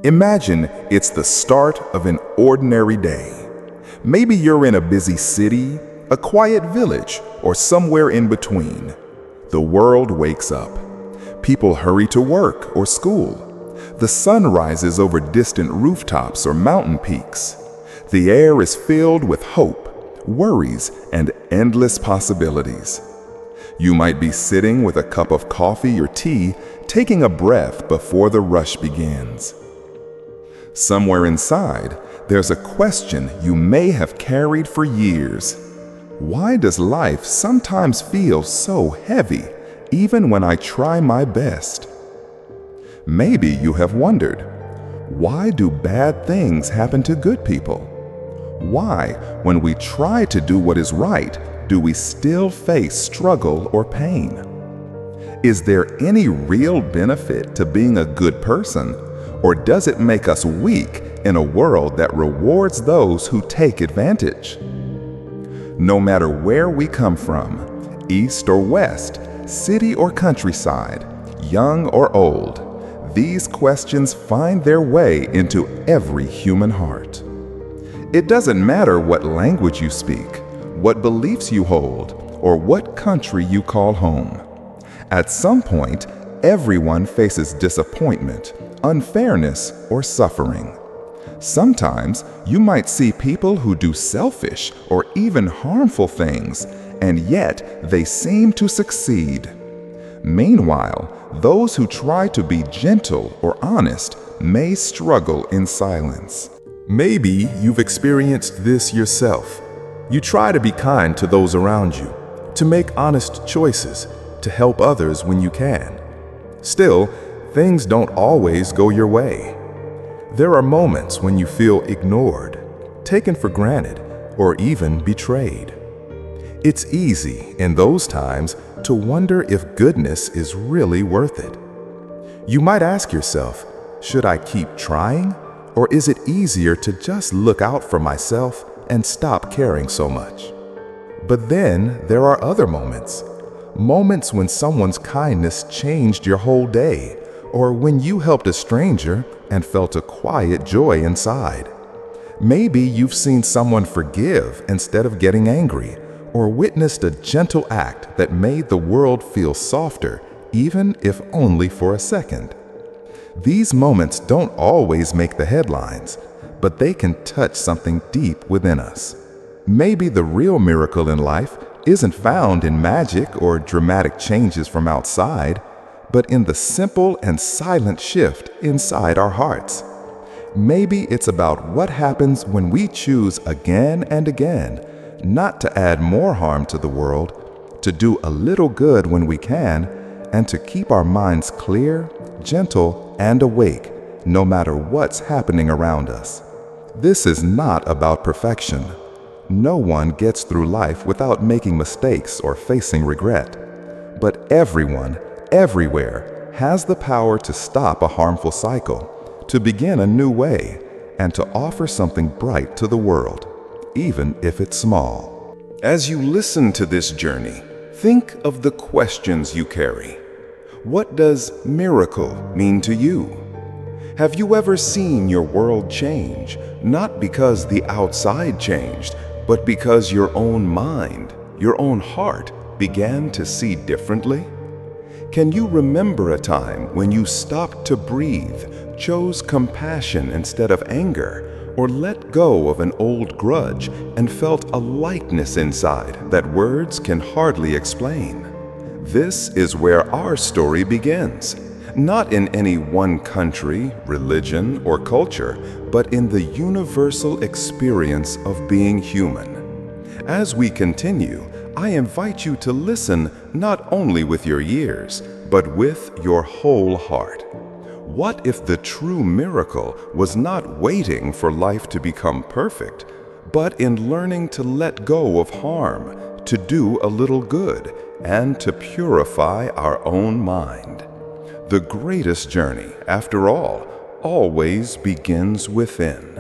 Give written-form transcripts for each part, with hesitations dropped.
Imagine it's the start of an ordinary day. Maybe you're in a busy city, a quiet village, or somewhere in between. The world wakes up. People hurry to work or school. The sun rises over distant rooftops or mountain peaks. The air is filled with hope, worries, and endless possibilities. You might be sitting with a cup of coffee or tea, taking a breath before the rush begins. Somewhere inside, there's a question you may have carried for years. Why does life sometimes feel so heavy, even when I try my best? Maybe you have wondered, why do bad things happen to good people? Why, when we try to do what is right, do we still face struggle or pain? Is there any real benefit to being a good person, or does it make us weak in a world that rewards those who take advantage? No matter where we come from, east or west, city or countryside, young or old, these questions find their way into every human heart. It doesn't matter what language you speak, what beliefs you hold, or what country you call home. At some point, everyone faces disappointment, unfairness, or suffering. Sometimes you might see people who do selfish or even harmful things, and yet they seem to succeed. Meanwhile, those who try to be gentle or honest may struggle in silence. Maybe you've experienced this yourself. You try to be kind to those around you, to make honest choices, to help others when you can. Still, things don't always go your way. There are moments when you feel ignored, taken for granted, or even betrayed. It's easy in those times to wonder if goodness is really worth it. You might ask yourself, should I keep trying? Or is it easier to just look out for myself and stop caring so much? But then there are other moments. Moments when someone's kindness changed your whole day, or when you helped a stranger and felt a quiet joy inside. Maybe you've seen someone forgive instead of getting angry, or witnessed a gentle act that made the world feel softer, even if only for a second. These moments don't always make the headlines, but they can touch something deep within us. Maybe the real miracle in life isn't found in magic or dramatic changes from outside, but in the simple and silent shift inside our hearts. Maybe it's about what happens when we choose again and again not to add more harm to the world, to do a little good when we can, and to keep our minds clear, gentle, and awake, no matter what's happening around us. This is not about perfection. No one gets through life without making mistakes or facing regret. But everyone, everywhere, has the power to stop a harmful cycle, to begin a new way, and to offer something bright to the world, even if it's small. As you listen to this journey, think of the questions you carry. What does miracle mean to you? Have you ever seen your world change, not because the outside changed, but because your own mind, your own heart began to see differently? Can you remember a time when you stopped to breathe, chose compassion instead of anger, or let go of an old grudge and felt a lightness inside that words can hardly explain? This is where our story begins, not in any one country, religion, or culture, but in the universal experience of being human. As we continue, I invite you to listen not only with your ears, but with your whole heart. What if the true miracle was not waiting for life to become perfect, but in learning to let go of harm, to do a little good, and to purify our own mind? The greatest journey, after all, always begins within.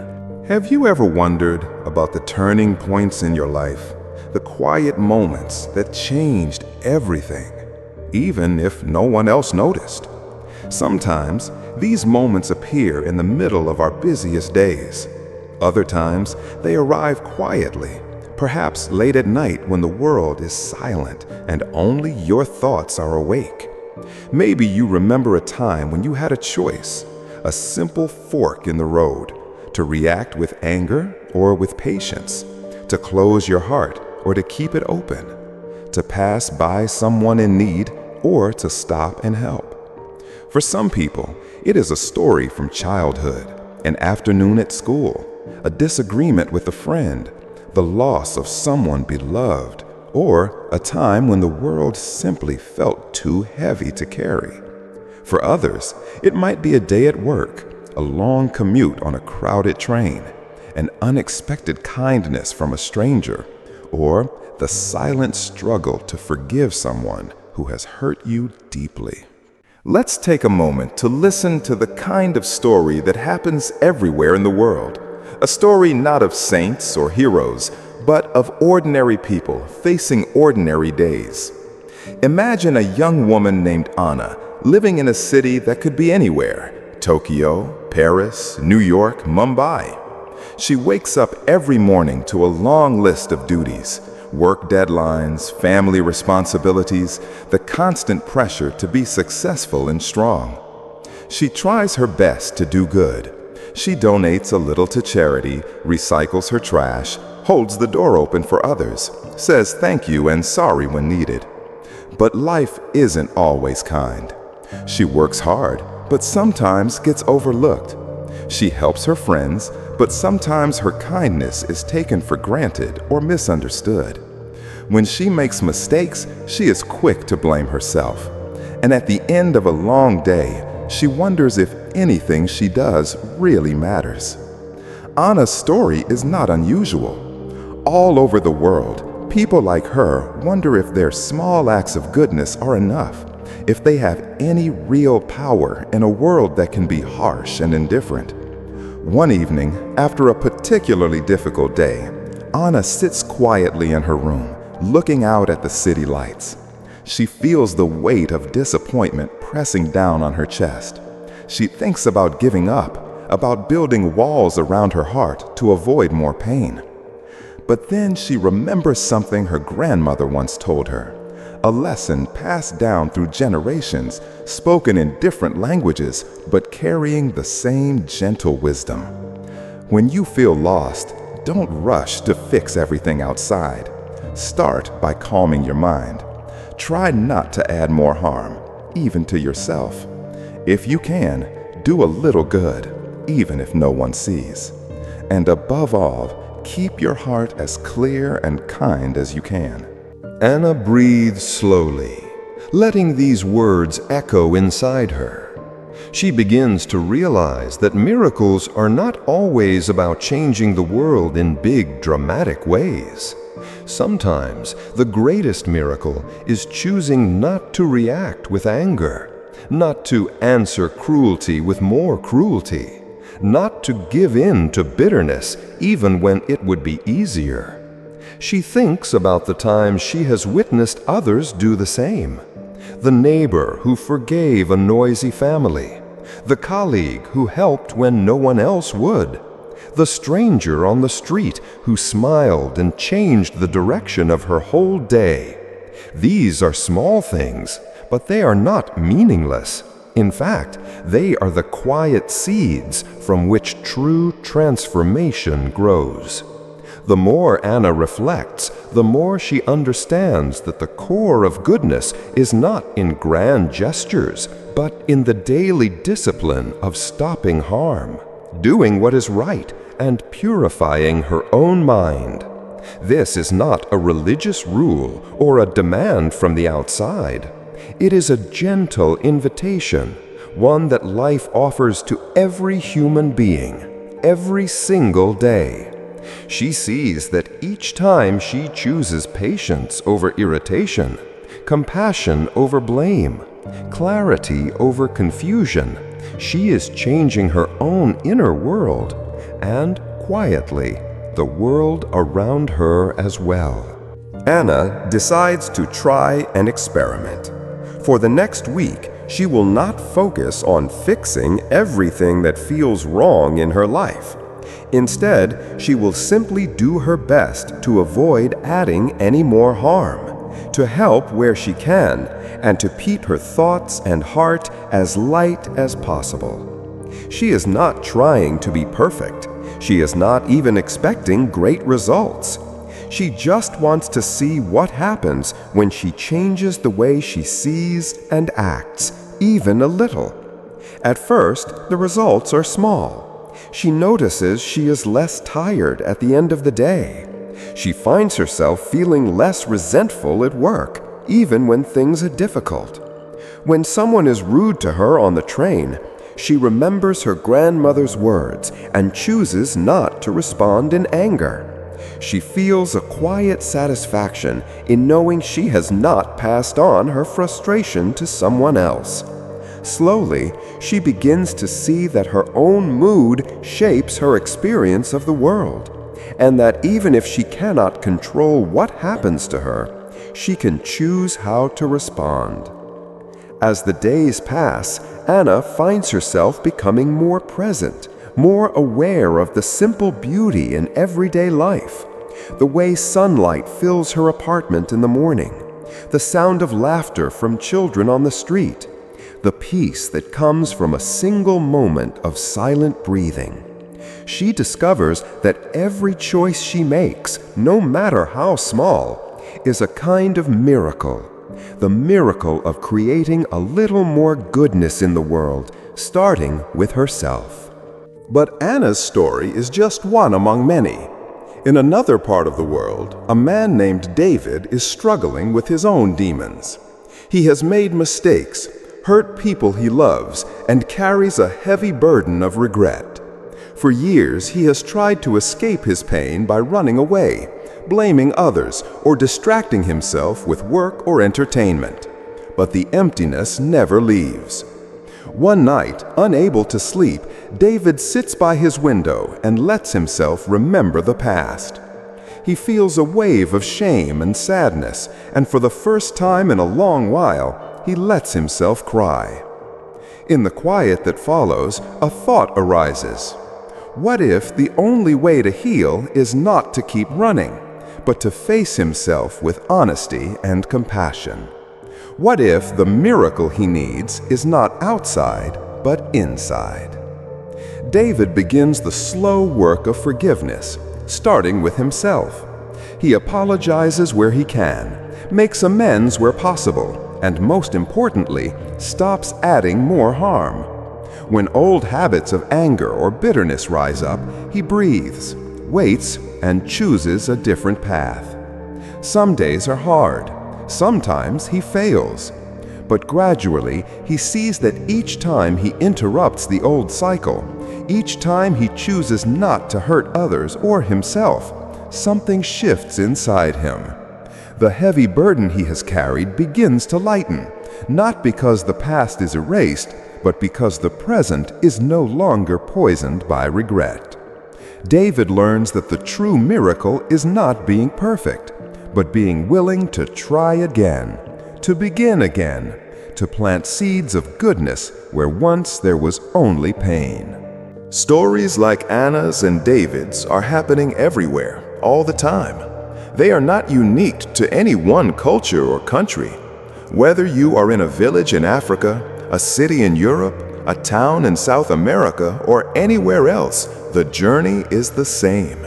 Have you ever wondered about the turning points in your life, the quiet moments that changed everything, even if no one else noticed? Sometimes these moments appear in the middle of our busiest days. Other times, they arrive quietly, perhaps late at night when the world is silent and only your thoughts are awake. Maybe you remember a time when you had a choice, a simple fork in the road, to react with anger or with patience, to close your heart or to keep it open, to pass by someone in need or to stop and help. For some people, it is a story from childhood, an afternoon at school, a disagreement with a friend, the loss of someone beloved, or a time when the world simply felt too heavy to carry. For others, it might be a day at work, a long commute on a crowded train, an unexpected kindness from a stranger, or the silent struggle to forgive someone who has hurt you deeply. Let's take a moment to listen to the kind of story that happens everywhere in the world. A story not of saints or heroes, but of ordinary people facing ordinary days. Imagine a young woman named Anna living in a city that could be anywhere: Tokyo, Paris, New York, Mumbai. She wakes up every morning to a long list of duties: work deadlines, family responsibilities, the constant pressure to be successful and strong. She tries her best to do good. She donates a little to charity, recycles her trash, holds the door open for others, says thank you and sorry when needed. But life isn't always kind. She works hard, but sometimes gets overlooked. She helps her friends, but sometimes her kindness is taken for granted or misunderstood. When she makes mistakes, she is quick to blame herself. And at the end of a long day, she wonders if anything she does really matters. Anna's story is not unusual. All over the world, people like her wonder if their small acts of goodness are enough, if they have any real power in a world that can be harsh and indifferent. One evening, after a particularly difficult day, Anna sits quietly in her room, looking out at the city lights. She feels the weight of disappointment pressing down on her chest. She thinks about giving up, about building walls around her heart to avoid more pain. But then she remembers something her grandmother once told her, a lesson passed down through generations, spoken in different languages, but carrying the same gentle wisdom. When you feel lost, don't rush to fix everything outside. Start by calming your mind. Try not to add more harm, even to yourself. If you can, do a little good, even if no one sees. And above all, keep your heart as clear and kind as you can. Anna breathes slowly, letting these words echo inside her. She begins to realize that miracles are not always about changing the world in big, dramatic ways. Sometimes the greatest miracle is choosing not to react with anger, not to answer cruelty with more cruelty, not to give in to bitterness even when it would be easier. She thinks about the times she has witnessed others do the same. The neighbor who forgave a noisy family, the colleague who helped when no one else would, the stranger on the street who smiled and changed the direction of her whole day. These are small things, but they are not meaningless. In fact, they are the quiet seeds from which true transformation grows. The more Anna reflects, the more she understands that the core of goodness is not in grand gestures, but in the daily discipline of stopping harm, doing what is right, and purifying her own mind. This is not a religious rule or a demand from the outside. It is a gentle invitation, one that life offers to every human being, every single day. She sees that each time she chooses patience over irritation, compassion over blame, clarity over confusion, she is changing her own inner world, and quietly, the world around her as well. Anna decides to try an experiment. For the next week, She will not focus on fixing everything that feels wrong in her life. Instead, she will simply do her best to avoid adding any more harm, to help where she can, and to keep her thoughts and heart as light as possible. She is not trying to be perfect. She is not even expecting great results. She just wants to see what happens when she changes the way she sees and acts, even a little. At first, the results are small. She notices she is less tired at the end of the day. She finds herself feeling less resentful at work, even when things are difficult. When someone is rude to her on the train, she remembers her grandmother's words and chooses not to respond in anger. She feels a quiet satisfaction in knowing she has not passed on her frustration to someone else. Slowly, she begins to see that her own mood shapes her experience of the world, and that even if she cannot control what happens to her, she can choose how to respond. As the days pass, Anna finds herself becoming more present, more aware of the simple beauty in everyday life. The way sunlight fills her apartment in the morning, the sound of laughter from children on the street, the peace that comes from a single moment of silent breathing. She discovers that every choice she makes, no matter how small, is a kind of miracle. The miracle of creating a little more goodness in the world, starting with herself. But Anna's story is just one among many. In another part of the world, a man named David is struggling with his own demons. He has made mistakes, hurt people he loves, and carries a heavy burden of regret. For years, he has tried to escape his pain by running away, blaming others, or distracting himself with work or entertainment. But the emptiness never leaves. One night, unable to sleep, David sits by his window and lets himself remember the past. He feels a wave of shame and sadness, and for the first time in a long while, he lets himself cry. In the quiet that follows, a thought arises. What if the only way to heal is not to keep running, but to face himself with honesty and compassion? What if the miracle he needs is not outside, but inside? David begins the slow work of forgiveness, starting with himself. He apologizes where he can, makes amends where possible, and most importantly, stops adding more harm. When old habits of anger or bitterness rise up, he breathes, waits, and chooses a different path. Some days are hard. Sometimes he fails. But gradually, he sees that each time he interrupts the old cycle, each time he chooses not to hurt others or himself, something shifts inside him. The heavy burden he has carried begins to lighten, not because the past is erased, but because the present is no longer poisoned by regret. David learns that the true miracle is not being perfect, but being willing to try again, to begin again, to plant seeds of goodness where once there was only pain. Stories like Anna's and David's are happening everywhere, all the time. They are not unique to any one culture or country. Whether you are in a village in Africa, a city in Europe, a town in South America, or anywhere else, the journey is the same.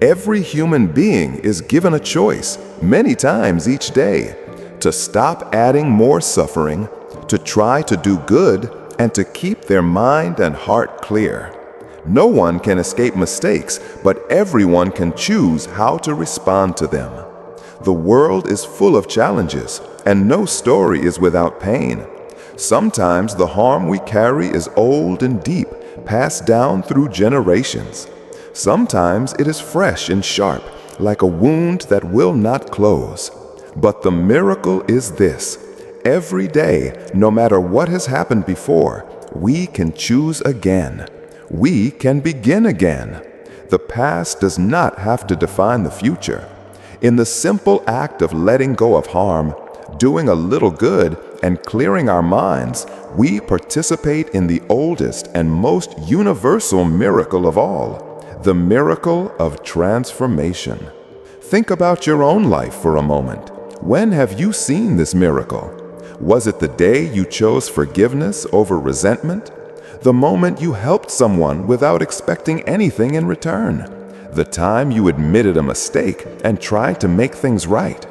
Every human being is given a choice, many times each day, to stop adding more suffering, to try to do good, and to keep their mind and heart clear. No one can escape mistakes, but everyone can choose how to respond to them. The world is full of challenges, and no story is without pain. Sometimes the harm we carry is old and deep, passed down through generations. Sometimes it is fresh and sharp, like a wound that will not close. But the miracle is this: every day, no matter what has happened before, we can choose again. We can begin again. The past does not have to define the future. In the simple act of letting go of harm, doing a little good, and clearing our minds, we participate in the oldest and most universal miracle of all, the miracle of transformation. Think about your own life for a moment. When have you seen this miracle? Was it the day you chose forgiveness over resentment? The moment you helped someone without expecting anything in return? The time you admitted a mistake and tried to make things right?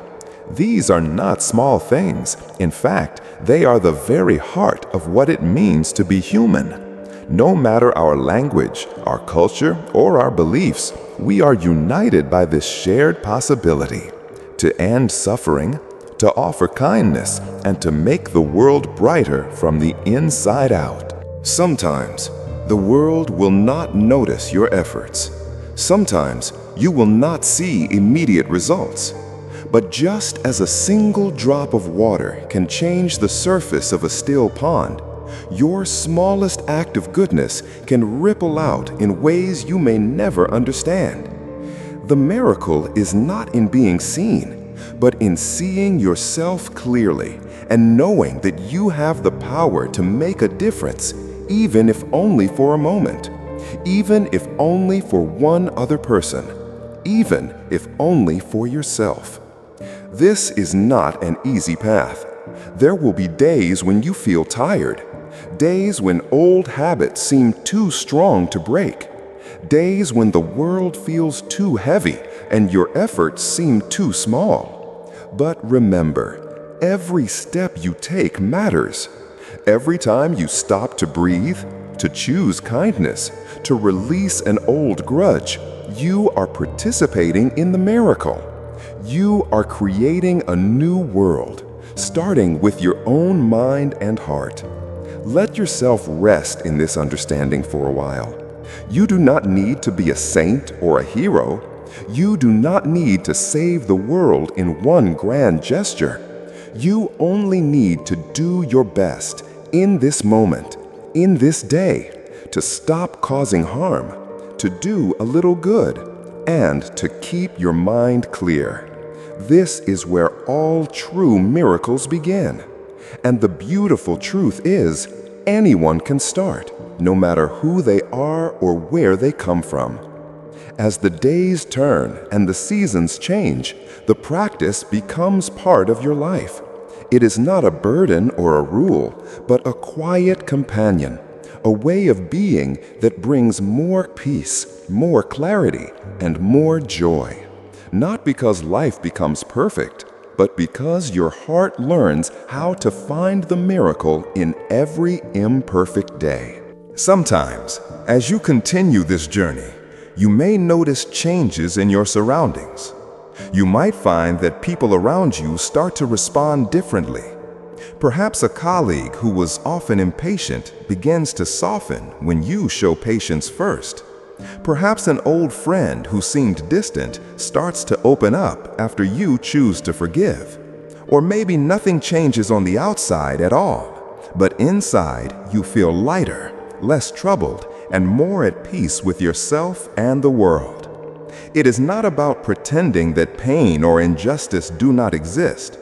These are not small things. In fact, they are the very heart of what it means to be human. No matter our language, our culture, or our beliefs, we are united by this shared possibility to end suffering, to offer kindness, and to make the world brighter from the inside out. Sometimes the world will not notice your efforts. Sometimes you will not see immediate results. But just as a single drop of water can change the surface of a still pond, your smallest act of goodness can ripple out in ways you may never understand. The miracle is not in being seen, but in seeing yourself clearly and knowing that you have the power to make a difference, even if only for a moment, even if only for one other person, even if only for yourself. This is not an easy path. There will be days when you feel tired, days when old habits seem too strong to break, days when the world feels too heavy and your efforts seem too small. But remember, every step you take matters. Every time you stop to breathe, to choose kindness, to release an old grudge, you are participating in the miracle. You are creating a new world, starting with your own mind and heart. Let yourself rest in this understanding for a while. You do not need to be a saint or a hero. You do not need to save the world in one grand gesture. You only need to do your best in this moment, in this day, to stop causing harm, to do a little good, and to keep your mind clear. This is where all true miracles begin. And the beautiful truth is, anyone can start, no matter who they are or where they come from. As the days turn and the seasons change, the practice becomes part of your life. It is not a burden or a rule, but a quiet companion, a way of being that brings more peace, more clarity, and more joy. Not because life becomes perfect, but because your heart learns how to find the miracle in every imperfect day. Sometimes, as you continue this journey, you may notice changes in your surroundings. You might find that people around you start to respond differently. Perhaps a colleague who was often impatient begins to soften when you show patience first. Perhaps an old friend who seemed distant starts to open up after you choose to forgive. Or maybe nothing changes on the outside at all, but inside you feel lighter, less troubled, and more at peace with yourself and the world. It is not about pretending that pain or injustice do not exist.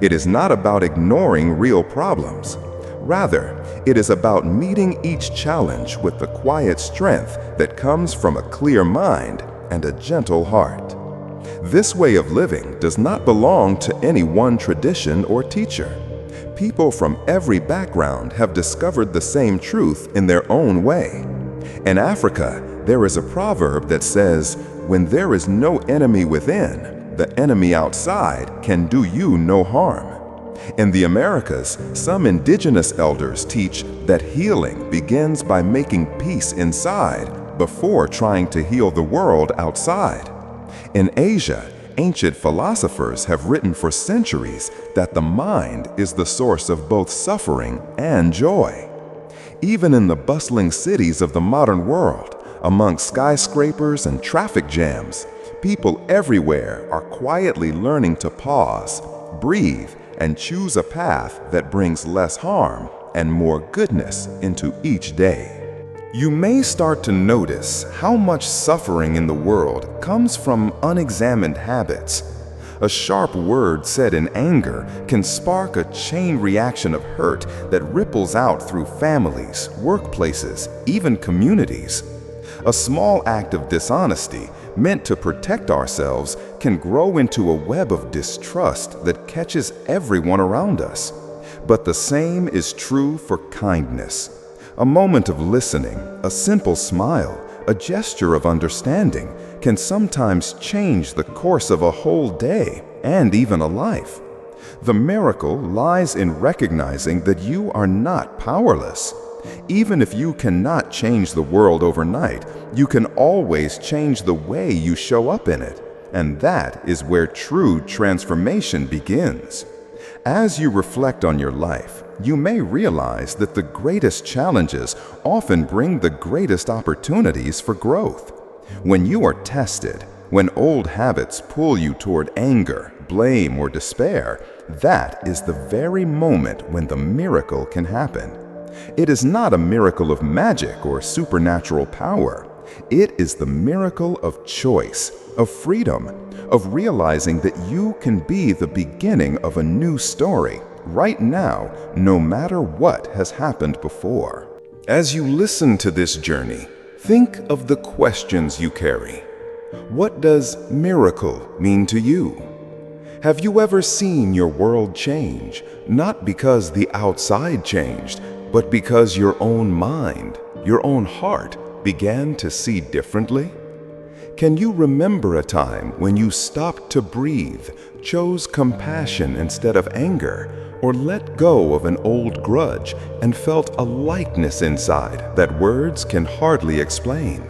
It is not about ignoring real problems. Rather, it is about meeting each challenge with the quiet strength that comes from a clear mind and a gentle heart. This way of living does not belong to any one tradition or teacher. People from every background have discovered the same truth in their own way. In Africa, there is a proverb that says, "When there is no enemy within, the enemy outside can do you no harm." In the Americas, some indigenous elders teach that healing begins by making peace inside before trying to heal the world outside. In Asia, ancient philosophers have written for centuries that the mind is the source of both suffering and joy. Even in the bustling cities of the modern world, among skyscrapers and traffic jams, people everywhere are quietly learning to pause, breathe, and choose a path that brings less harm and more goodness into each day. You may start to notice how much suffering in the world comes from unexamined habits. A sharp word said in anger can spark a chain reaction of hurt that ripples out through families, workplaces, even communities. A small act of dishonesty meant to protect ourselves can grow into a web of distrust that catches everyone around us. But the same is true for kindness. A moment of listening, a simple smile, a gesture of understanding can sometimes change the course of a whole day and even a life. The miracle lies in recognizing that you are not powerless. Even if you cannot change the world overnight, you can always change the way you show up in it. And that is where true transformation begins. As you reflect on your life, you may realize that the greatest challenges often bring the greatest opportunities for growth. When you are tested, when old habits pull you toward anger, blame, or despair, that is the very moment when the miracle can happen. It is not a miracle of magic or supernatural power. It is the miracle of choice, of freedom, of realizing that you can be the beginning of a new story right now, no matter what has happened before. As you listen to this journey, think of the questions you carry. What does miracle mean to you? Have you ever seen your world change, not because the outside changed, but because your own mind, your own heart began to see differently? Can you remember a time when you stopped to breathe, chose compassion instead of anger, or let go of an old grudge and felt a lightness inside that words can hardly explain?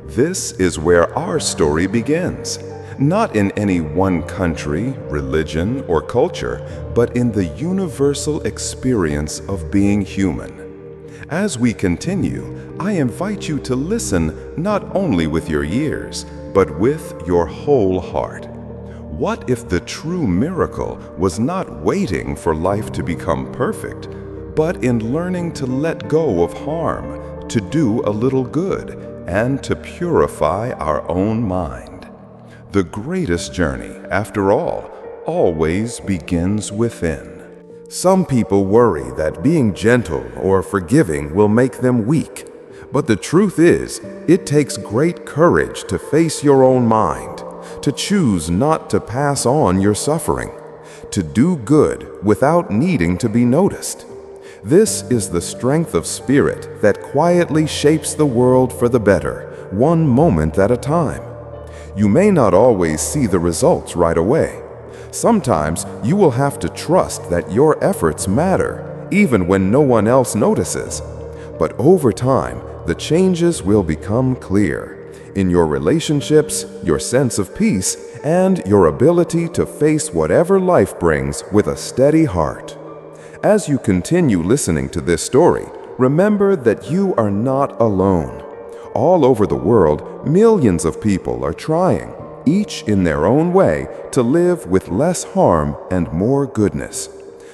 This is where our story begins, not in any one country, religion, or culture, but in the universal experience of being human. As we continue, I invite you to listen not only with your ears, but with your whole heart. What if the true miracle was not waiting for life to become perfect, but in learning to let go of harm, to do a little good, and to purify our own mind? The greatest journey, after all, always begins within. Some people worry that being gentle or forgiving will make them weak. But the truth is, it takes great courage to face your own mind, to choose not to pass on your suffering, to do good without needing to be noticed. This is the strength of spirit that quietly shapes the world for the better, one moment at a time. You may not always see the results right away. Sometimes you will have to trust that your efforts matter, even when no one else notices. But over time, the changes will become clear in your relationships, your sense of peace, and your ability to face whatever life brings with a steady heart. As you continue listening to this story, remember that you are not alone. All over the world, millions of people are trying, each in their own way, to live with less harm and more goodness.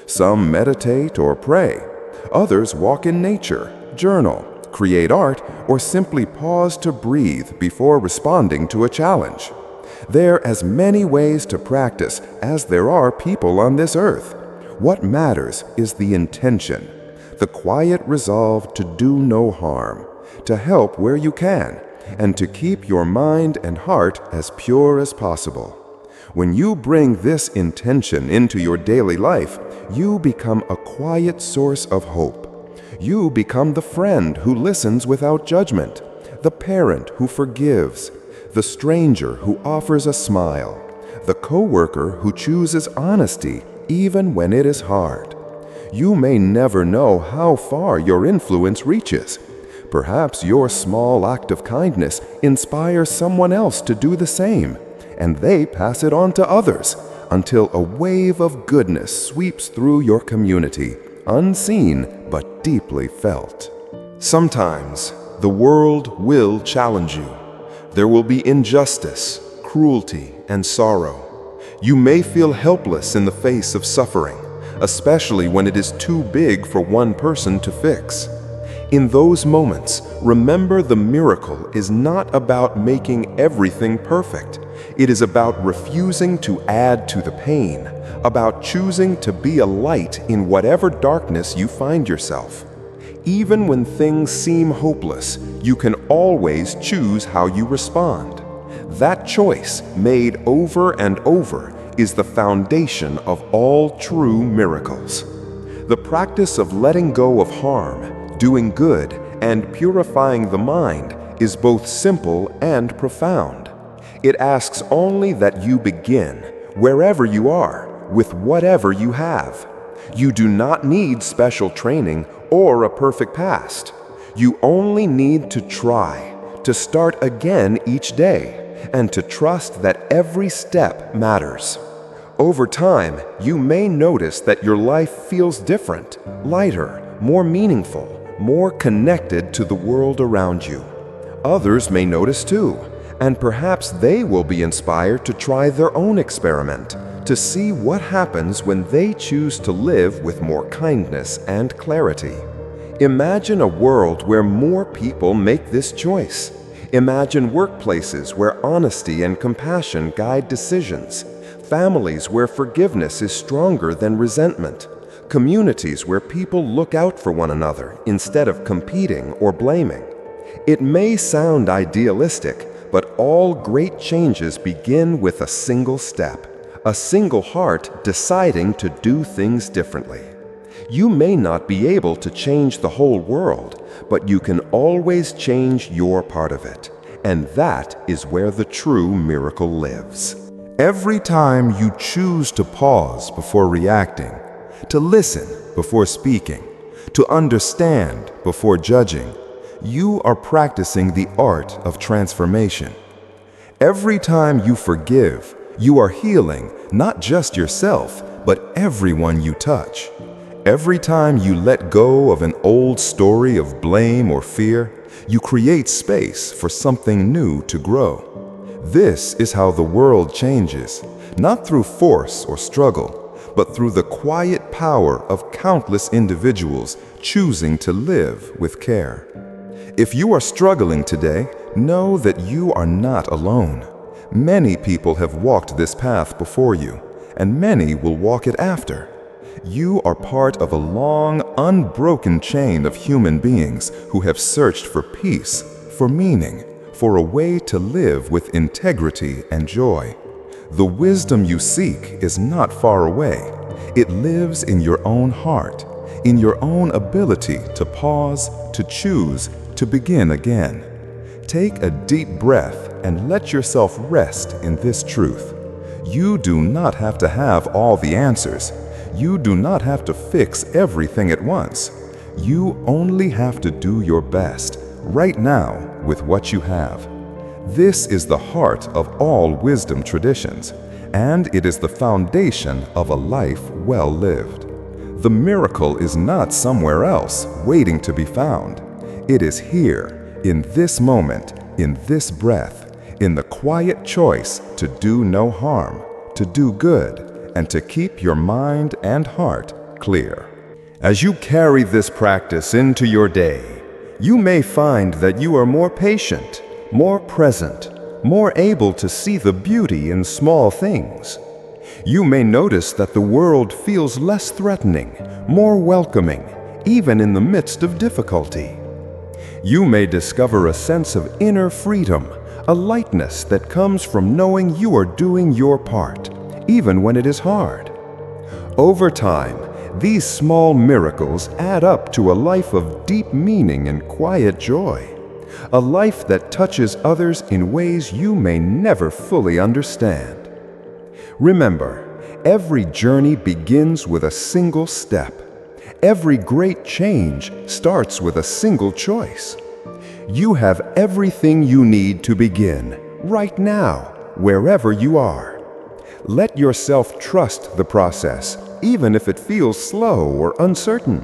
Some meditate or pray. Others walk in nature, journal, create art, or simply pause to breathe before responding to a challenge. There are as many ways to practice as there are people on this earth. What matters is the intention, the quiet resolve to do no harm, to help where you can, and to keep your mind and heart as pure as possible. When you bring this intention into your daily life, you become a quiet source of hope. You become the friend who listens without judgment, the parent who forgives, the stranger who offers a smile, the coworker who chooses honesty even when it is hard. You may never know how far your influence reaches. Perhaps your small act of kindness inspires someone else to do the same, and they pass it on to others until a wave of goodness sweeps through your community, unseen but deeply felt. Sometimes the world will challenge you. There will be injustice, cruelty, and sorrow. You may feel helpless in the face of suffering, especially when it is too big for one person to fix. In those moments, remember the miracle is not about making everything perfect. It is about refusing to add to the pain, about choosing to be a light in whatever darkness you find yourself. Even when things seem hopeless, you can always choose how you respond. That choice, made over and over, is the foundation of all true miracles. The practice of letting go of harm, doing good, and purifying the mind is both simple and profound. It asks only that you begin, wherever you are, with whatever you have. You do not need special training or a perfect past. You only need to try, to start again each day, and to trust that every step matters. Over time, you may notice that your life feels different, lighter, more meaningful, more connected to the world around you. Others may notice too, and perhaps they will be inspired to try their own experiment, to see what happens when they choose to live with more kindness and clarity. Imagine a world where more people make this choice. Imagine workplaces where honesty and compassion guide decisions, families where forgiveness is stronger than resentment, communities where people look out for one another instead of competing or blaming. It may sound idealistic, but all great changes begin with a single step, a single heart deciding to do things differently. You may not be able to change the whole world, but you can always change your part of it. And that is where the true miracle lives. Every time you choose to pause before reacting, to listen before speaking, to understand before judging, you are practicing the art of transformation. Every time you forgive, you are healing not just yourself, but everyone you touch. Every time you let go of an old story of blame or fear, you create space for something new to grow. This is how the world changes, not through force or struggle, but through the quiet power of countless individuals choosing to live with care. If you are struggling today, know that you are not alone. Many people have walked this path before you, and many will walk it after. You are part of a long, unbroken chain of human beings who have searched for peace, for meaning, for a way to live with integrity and joy. The wisdom you seek is not far away. It lives in your own heart, in your own ability to pause, to choose, to begin again. Take a deep breath and let yourself rest in this truth. You do not have to have all the answers. You do not have to fix everything at once. You only have to do your best, right now, with what you have. This is the heart of all wisdom traditions, and it is the foundation of a life well lived. The miracle is not somewhere else, waiting to be found. It is here, in this moment, in this breath, in the quiet choice to do no harm, to do good, and to keep your mind and heart clear. As you carry this practice into your day, you may find that you are more patient, more present, more able to see the beauty in small things. You may notice that the world feels less threatening, more welcoming, even in the midst of difficulty. You may discover a sense of inner freedom, a lightness that comes from knowing you are doing your part, even when it is hard. Over time, these small miracles add up to a life of deep meaning and quiet joy, a life that touches others in ways you may never fully understand. Remember, every journey begins with a single step. Every great change starts with a single choice. You have everything you need to begin, right now, wherever you are. Let yourself trust the process, even if it feels slow or uncertain.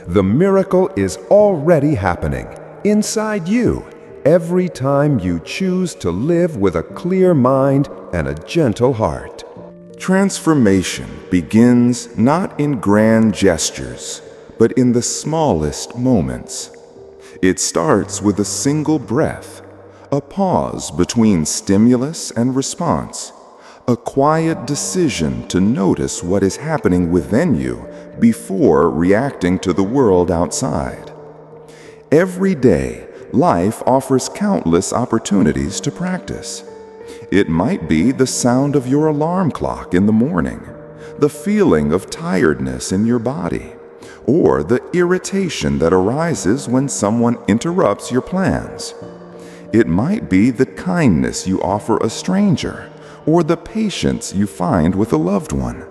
The miracle is already happening, inside you, every time you choose to live with a clear mind and a gentle heart. Transformation begins not in grand gestures, but in the smallest moments. It starts with a single breath, a pause between stimulus and response, a quiet decision to notice what is happening within you before reacting to the world outside. Every day, life offers countless opportunities to practice. It might be the sound of your alarm clock in the morning, the feeling of tiredness in your body, or the irritation that arises when someone interrupts your plans. It might be the kindness you offer a stranger, or the patience you find with a loved one.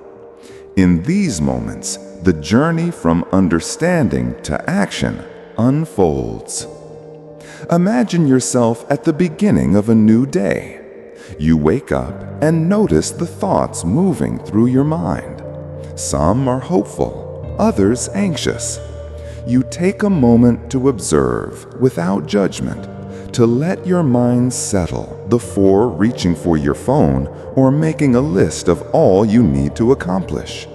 In these moments, the journey from understanding to action unfolds. Imagine yourself at the beginning of a new day. You wake up and notice the thoughts moving through your mind. Some are hopeful, others anxious. You take a moment to observe without judgment, to let your mind settle before reaching for your phone or making a list of all you need to accomplish.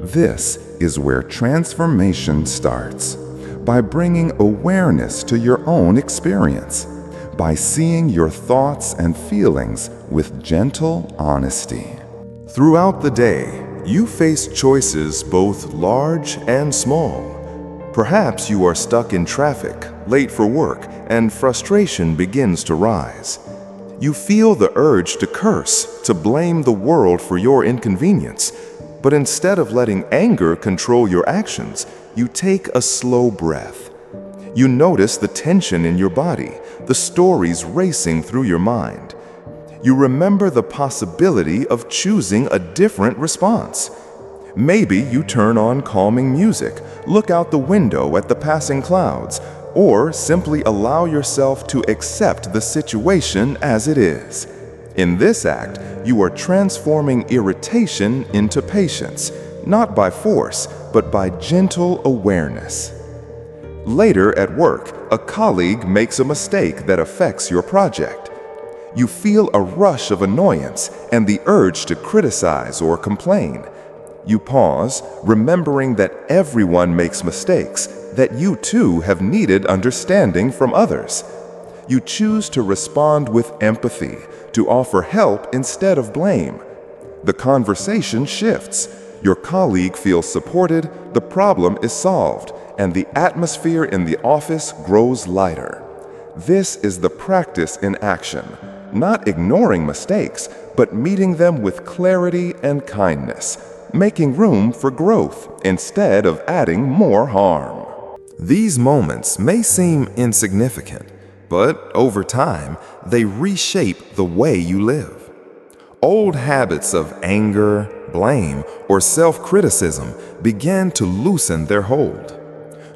This is where transformation starts, by bringing awareness to your own experience, by seeing your thoughts and feelings with gentle honesty. Throughout the day, you face choices both large and small. Perhaps you are stuck in traffic, late for work, and frustration begins to rise. You feel the urge to curse, to blame the world for your inconvenience. But instead of letting anger control your actions, you take a slow breath. You notice the tension in your body, the stories racing through your mind. You remember the possibility of choosing a different response. Maybe you turn on calming music, look out the window at the passing clouds, or simply allow yourself to accept the situation as it is. In this act, you are transforming irritation into patience, not by force, but by gentle awareness. Later at work, a colleague makes a mistake that affects your project. You feel a rush of annoyance and the urge to criticize or complain. You pause, remembering that everyone makes mistakes, that you too have needed understanding from others. You choose to respond with empathy, to offer help instead of blame. The conversation shifts. Your colleague feels supported, the problem is solved, and the atmosphere in the office grows lighter. This is the practice in action, not ignoring mistakes, but meeting them with clarity and kindness, making room for growth instead of adding more harm. These moments may seem insignificant, but over time, they reshape the way you live. Old habits of anger, blame, or self-criticism begin to loosen their hold.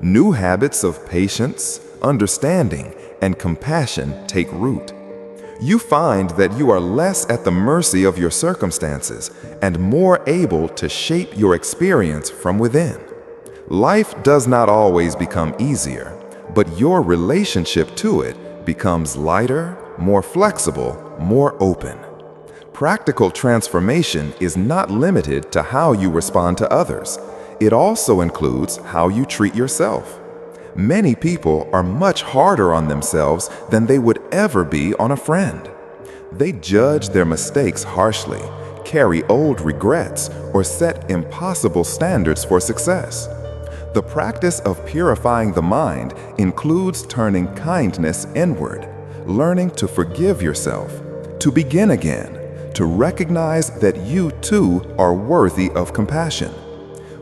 New habits of patience, understanding, and compassion take root. You find that you are less at the mercy of your circumstances and more able to shape your experience from within. Life does not always become easier, but your relationship to it becomes lighter, more flexible, more open. Practical transformation is not limited to how you respond to others. It also includes how you treat yourself. Many people are much harder on themselves than they would ever be on a friend. They judge their mistakes harshly, carry old regrets, or set impossible standards for success. The practice of purifying the mind includes turning kindness inward, learning to forgive yourself, to begin again, to recognize that you too are worthy of compassion.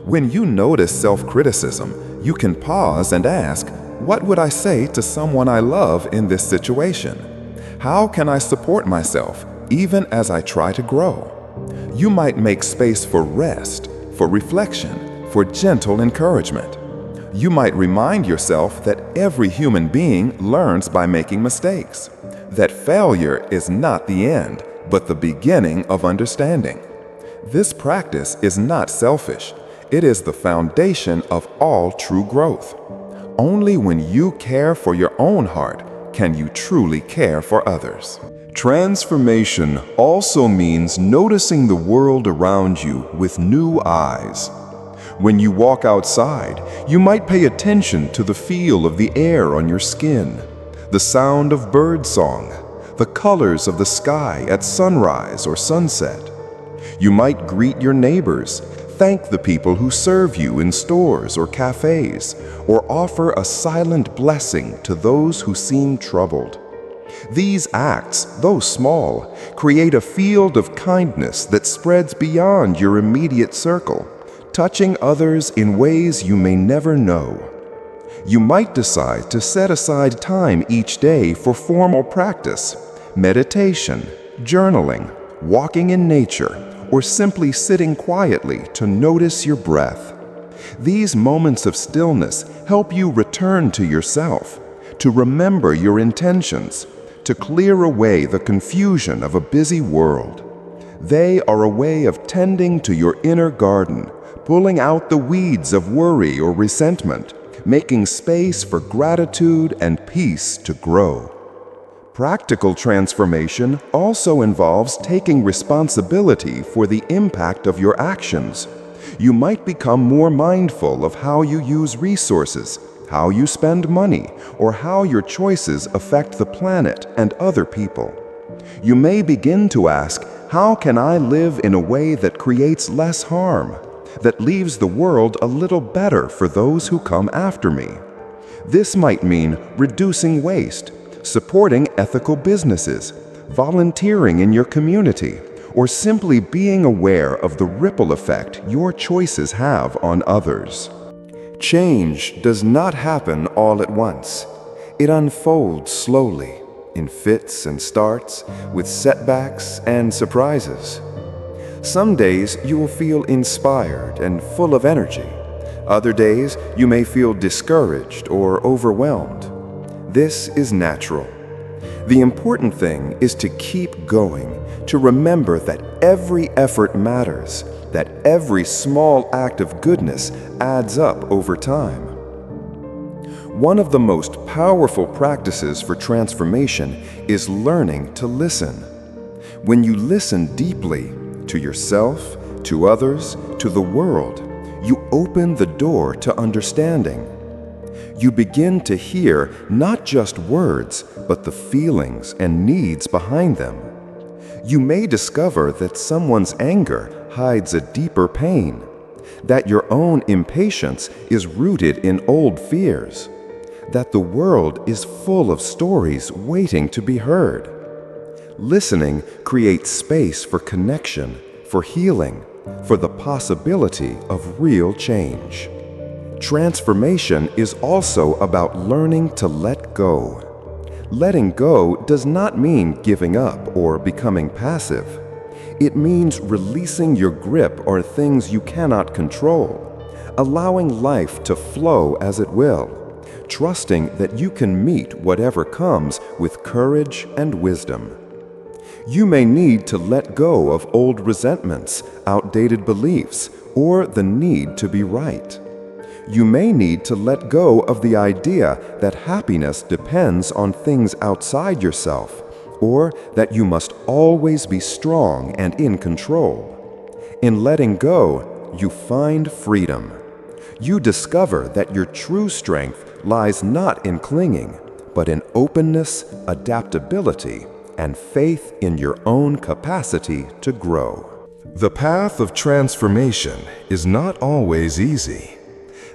When you notice self-criticism, you can pause and ask, what would I say to someone I love in this situation? How can I support myself, even as I try to grow? You might make space for rest, for reflection, for gentle encouragement. You might remind yourself that every human being learns by making mistakes, that failure is not the end, but the beginning of understanding. This practice is not selfish. It is the foundation of all true growth. Only when you care for your own heart can you truly care for others. Transformation also means noticing the world around you with new eyes. When you walk outside, you might pay attention to the feel of the air on your skin, the sound of birdsong, the colors of the sky at sunrise or sunset. You might greet your neighbors, thank the people who serve you in stores or cafes, or offer a silent blessing to those who seem troubled. These acts, though small, create a field of kindness that spreads beyond your immediate circle, touching others in ways you may never know. You might decide to set aside time each day for formal practice, meditation, journaling, walking in nature, or simply sitting quietly to notice your breath. These moments of stillness help you return to yourself, to remember your intentions, to clear away the confusion of a busy world. They are a way of tending to your inner garden, pulling out the weeds of worry or resentment, making space for gratitude and peace to grow. Practical transformation also involves taking responsibility for the impact of your actions. You might become more mindful of how you use resources, how you spend money, or how your choices affect the planet and other people. You may begin to ask, how can I live in a way that creates less harm, that leaves the world a little better for those who come after me? This might mean reducing waste, supporting ethical businesses, volunteering in your community, or simply being aware of the ripple effect your choices have on others. Change does not happen all at once. It unfolds slowly, in fits and starts, with setbacks and surprises. Some days you will feel inspired and full of energy. Other days you may feel discouraged or overwhelmed. This is natural. The important thing is to keep going, to remember that every effort matters, that every small act of goodness adds up over time. One of the most powerful practices for transformation is learning to listen. When you listen deeply, to yourself, to others, to the world, you open the door to understanding. You begin to hear not just words, but the feelings and needs behind them. You may discover that someone's anger hides a deeper pain, that your own impatience is rooted in old fears, that the world is full of stories waiting to be heard. Listening creates space for connection, for healing, for the possibility of real change. Transformation is also about learning to let go. Letting go does not mean giving up or becoming passive. It means releasing your grip on things you cannot control, allowing life to flow as it will, trusting that you can meet whatever comes with courage and wisdom. You may need to let go of old resentments, outdated beliefs, or the need to be right. You may need to let go of the idea that happiness depends on things outside yourself, or that you must always be strong and in control. In letting go, you find freedom. You discover that your true strength lies not in clinging, but in openness, adaptability, and faith in your own capacity to grow. The path of transformation is not always easy.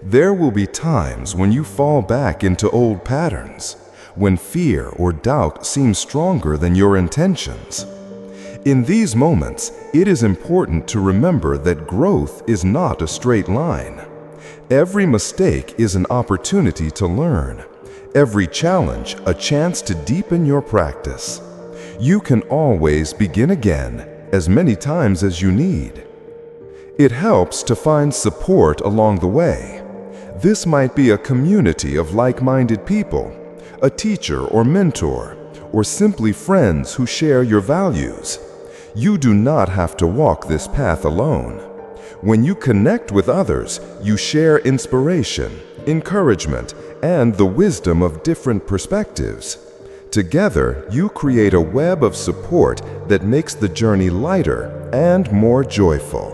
There will be times when you fall back into old patterns, when fear or doubt seems stronger than your intentions. In these moments, it is important to remember that growth is not a straight line. Every mistake is an opportunity to learn. Every challenge, a chance to deepen your practice. You can always begin again, as many times as you need. It helps to find support along the way. This might be a community of like-minded people, a teacher or mentor, or simply friends who share your values. You do not have to walk this path alone. When you connect with others, you share inspiration, encouragement, and the wisdom of different perspectives. Together, you create a web of support that makes the journey lighter and more joyful.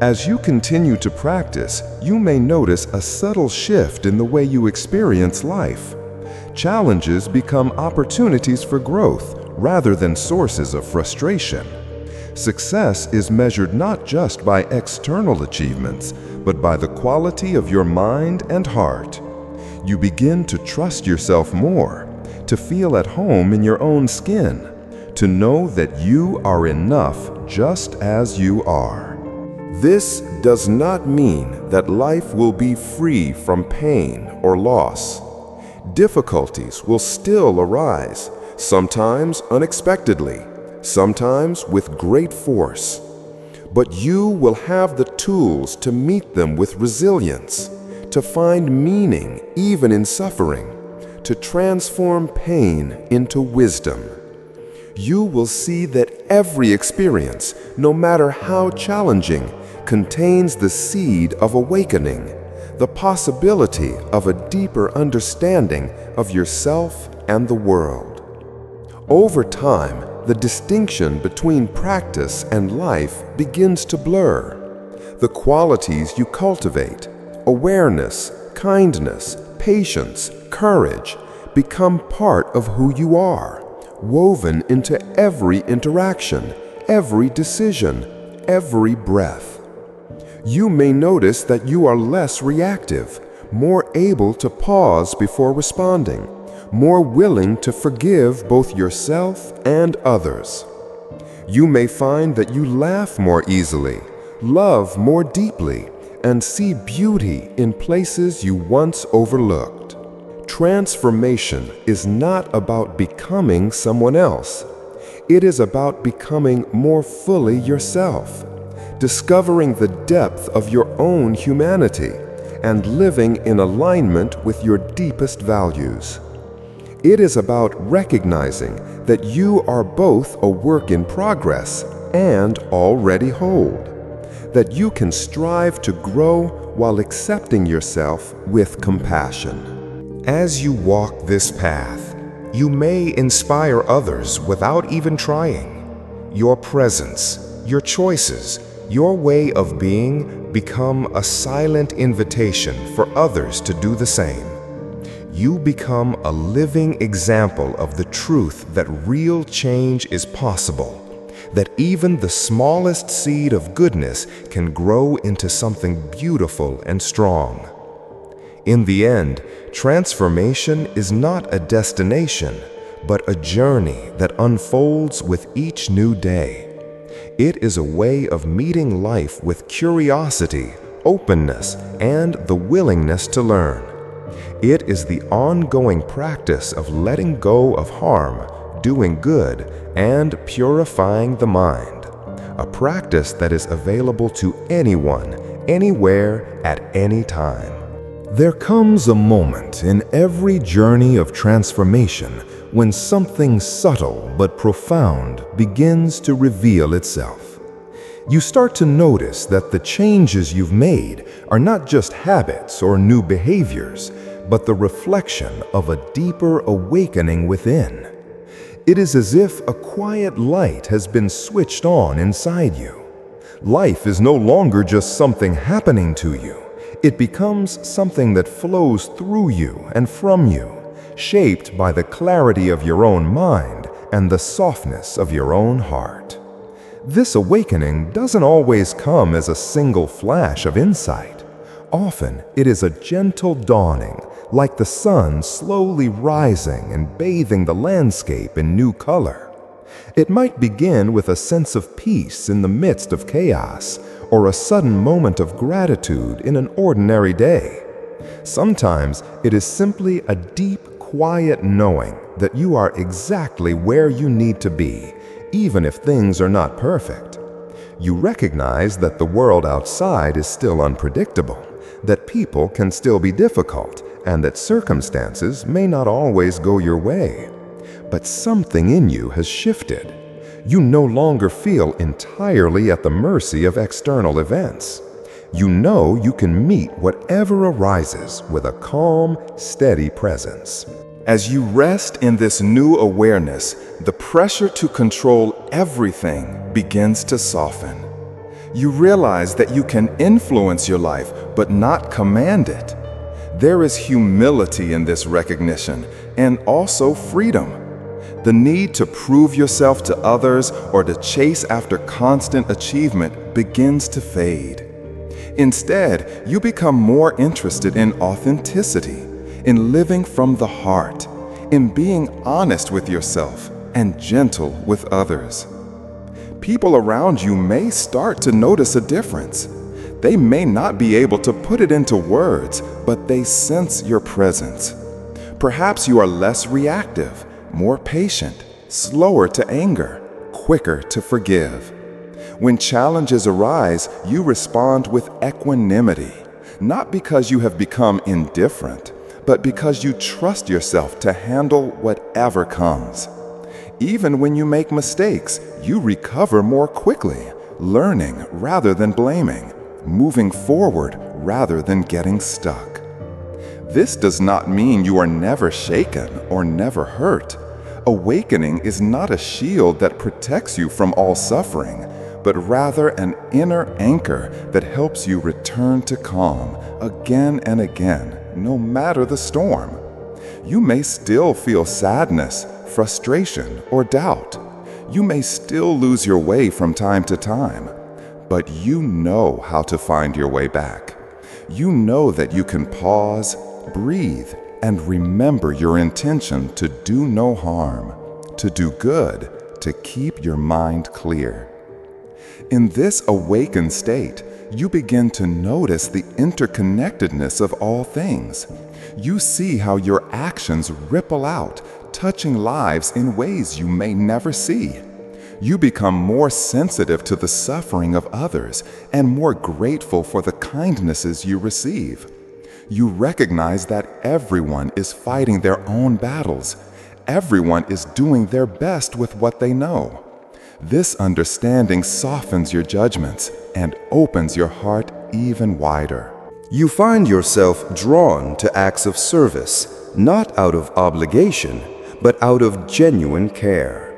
As you continue to practice, you may notice a subtle shift in the way you experience life. Challenges become opportunities for growth rather than sources of frustration. Success is measured not just by external achievements, but by the quality of your mind and heart. You begin to trust yourself more, to feel at home in your own skin, to know that you are enough just as you are. This does not mean that life will be free from pain or loss. Difficulties will still arise, sometimes unexpectedly, sometimes with great force. But you will have the tools to meet them with resilience, to find meaning even in suffering, to transform pain into wisdom. You will see that every experience, no matter how challenging, contains the seed of awakening, the possibility of a deeper understanding of yourself and the world. Over time, the distinction between practice and life begins to blur. The qualities you cultivate, awareness, kindness, patience, courage, become part of who you are, woven into every interaction, every decision, every breath. You may notice that you are less reactive, more able to pause before responding, more willing to forgive both yourself and others. You may find that you laugh more easily, love more deeply, and see beauty in places you once overlooked. Transformation is not about becoming someone else. It is about becoming more fully yourself, discovering the depth of your own humanity, and living in alignment with your deepest values. It is about recognizing that you are both a work in progress and already whole, that you can strive to grow while accepting yourself with compassion. As you walk this path, you may inspire others without even trying. Your presence, your choices, your way of being become a silent invitation for others to do the same. You become a living example of the truth that real change is possible, that even the smallest seed of goodness can grow into something beautiful and strong. In the end, transformation is not a destination, but a journey that unfolds with each new day. It is a way of meeting life with curiosity, openness, and the willingness to learn. It is the ongoing practice of letting go of harm, doing good, and purifying the mind. A practice that is available to anyone, anywhere, at any time. There comes a moment in every journey of transformation when something subtle but profound begins to reveal itself. You start to notice that the changes you've made are not just habits or new behaviors, but the reflection of a deeper awakening within. It is as if a quiet light has been switched on inside you. Life is no longer just something happening to you. It becomes something that flows through you and from you, shaped by the clarity of your own mind and the softness of your own heart. This awakening doesn't always come as a single flash of insight. Often, it is a gentle dawning, like the sun slowly rising and bathing the landscape in new color. It might begin with a sense of peace in the midst of chaos, or a sudden moment of gratitude in an ordinary day. Sometimes it is simply a deep, quiet knowing that you are exactly where you need to be, even if things are not perfect. You recognize that the world outside is still unpredictable, that people can still be difficult, and that circumstances may not always go your way. But something in you has shifted. You no longer feel entirely at the mercy of external events. You know you can meet whatever arises with a calm, steady presence. As you rest in this new awareness, the pressure to control everything begins to soften. You realize that you can influence your life, but not command it. There is humility in this recognition, and also freedom. The need to prove yourself to others or to chase after constant achievement begins to fade. Instead, you become more interested in authenticity, in living from the heart, in being honest with yourself and gentle with others. People around you may start to notice a difference. They may not be able to put it into words, but they sense your presence. Perhaps you are less reactive, more patient, slower to anger, quicker to forgive. When challenges arise, you respond with equanimity, not because you have become indifferent, but because you trust yourself to handle whatever comes. Even when you make mistakes, you recover more quickly, learning rather than blaming, moving forward rather than getting stuck. This does not mean you are never shaken or never hurt. Awakening is not a shield that protects you from all suffering, but rather an inner anchor that helps you return to calm again and again, no matter the storm. You may still feel sadness, frustration, or doubt. You may still lose your way from time to time, but you know how to find your way back. You know that you can pause, breathe, and remember your intention to do no harm, to do good, to keep your mind clear. In this awakened state, you begin to notice the interconnectedness of all things. You see how your actions ripple out, touching lives in ways you may never see. You become more sensitive to the suffering of others and more grateful for the kindnesses you receive. You recognize that everyone is fighting their own battles. Everyone is doing their best with what they know. This understanding softens your judgments and opens your heart even wider. You find yourself drawn to acts of service, not out of obligation, but out of genuine care.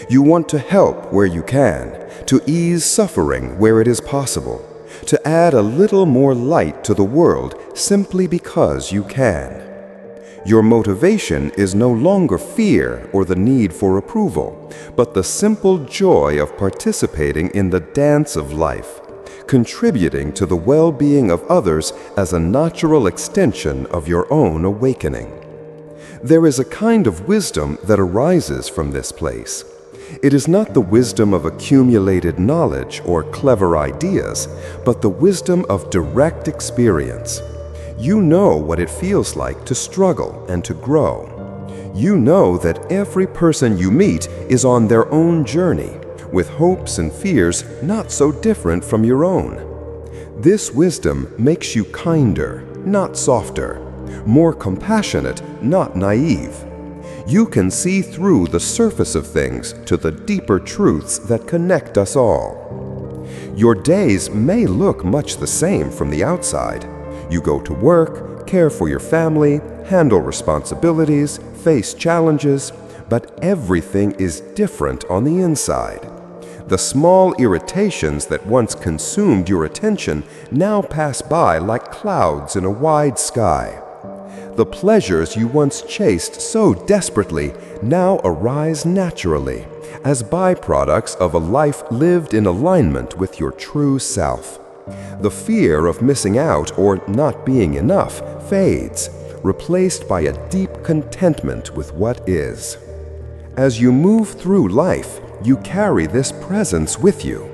You want to help where you can, to ease suffering where it is possible, to add a little more light to the world simply because you can. Your motivation is no longer fear or the need for approval, but the simple joy of participating in the dance of life, contributing to the well-being of others as a natural extension of your own awakening. There is a kind of wisdom that arises from this place. It is not the wisdom of accumulated knowledge or clever ideas, but the wisdom of direct experience. You know what it feels like to struggle and to grow. You know that every person you meet is on their own journey, with hopes and fears not so different from your own. This wisdom makes you kinder, not softer, more compassionate, not naive. You can see through the surface of things to the deeper truths that connect us all. Your days may look much the same from the outside. You go to work, care for your family, handle responsibilities, face challenges, but everything is different on the inside. The small irritations that once consumed your attention now pass by like clouds in a wide sky. The pleasures you once chased so desperately now arise naturally, as byproducts of a life lived in alignment with your true self. The fear of missing out or not being enough fades, replaced by a deep contentment with what is. As you move through life, you carry this presence with you.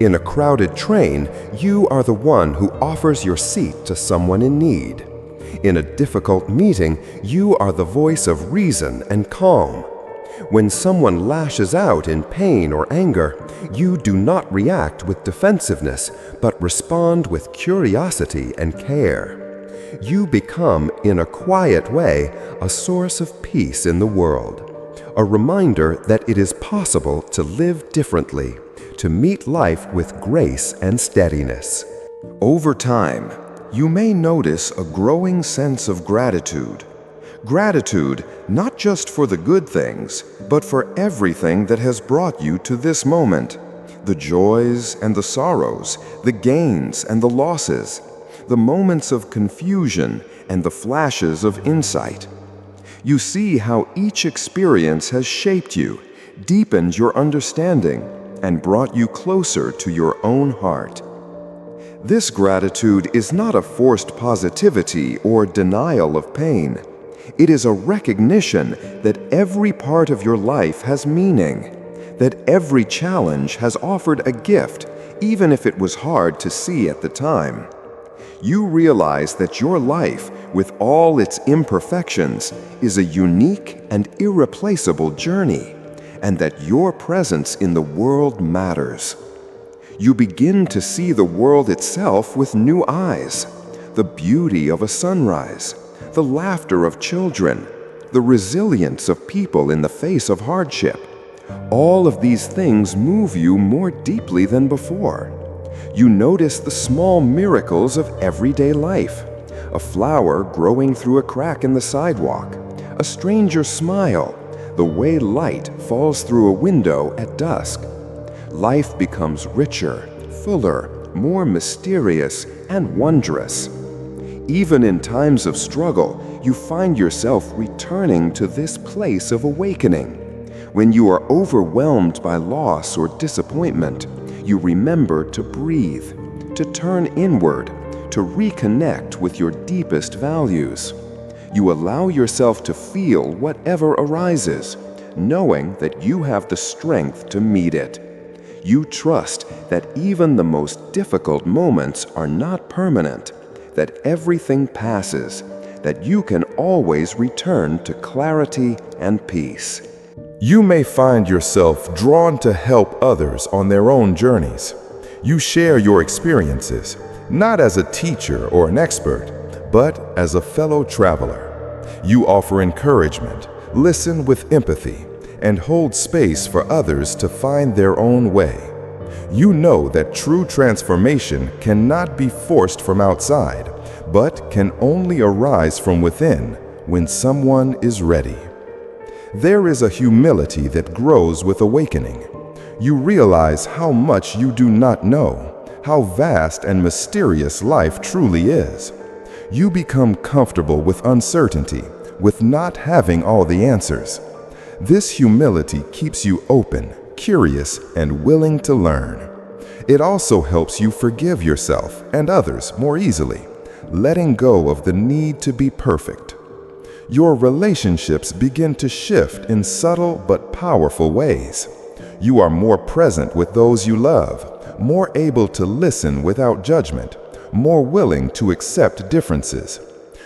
In a crowded train, you are the one who offers your seat to someone in need. In a difficult meeting, you are the voice of reason and calm. When someone lashes out in pain or anger, you do not react with defensiveness, but respond with curiosity and care. You become, in a quiet way, a source of peace in the world, a reminder that it is possible to live differently, to meet life with grace and steadiness. Over time, you may notice a growing sense of gratitude. Gratitude not just for the good things, but for everything that has brought you to this moment. the joys and the sorrows, the gains and the losses, the moments of confusion and the flashes of insight. You see how each experience has shaped you, deepened your understanding, and brought you closer to your own heart. This gratitude is not a forced positivity or denial of pain. It is a recognition that every part of your life has meaning, that every challenge has offered a gift, even if it was hard to see at the time. You realize that your life, with all its imperfections, is a unique and irreplaceable journey, and that your presence in the world matters. You begin to see the world itself with new eyes, the beauty of a sunrise, the laughter of children, the resilience of people in the face of hardship. All of these things move you more deeply than before. You notice the small miracles of everyday life: a flower growing through a crack in the sidewalk, a stranger's smile, the way light falls through a window at dusk. Life becomes richer, fuller, more mysterious, and wondrous. Even in times of struggle, you find yourself returning to this place of awakening. When you are overwhelmed by loss or disappointment, you remember to breathe, to turn inward, to reconnect with your deepest values. You allow yourself to feel whatever arises, knowing that you have the strength to meet it. You trust that even the most difficult moments are not permanent, that everything passes, that you can always return to clarity and peace. You may find yourself drawn to help others on their own journeys. You share your experiences, not as a teacher or an expert, but as a fellow traveler. You offer encouragement, listen with empathy, and hold space for others to find their own way. You know that true transformation cannot be forced from outside, but can only arise from within when someone is ready. There is a humility that grows with awakening. You realize how much you do not know, how vast and mysterious life truly is. You become comfortable with uncertainty, with not having all the answers. This humility keeps you open, curious, and willing to learn. It also helps you forgive yourself and others more easily, letting go of the need to be perfect. Your relationships begin to shift in subtle but powerful ways. You are more present with those you love, more able to listen without judgment, more willing to accept differences.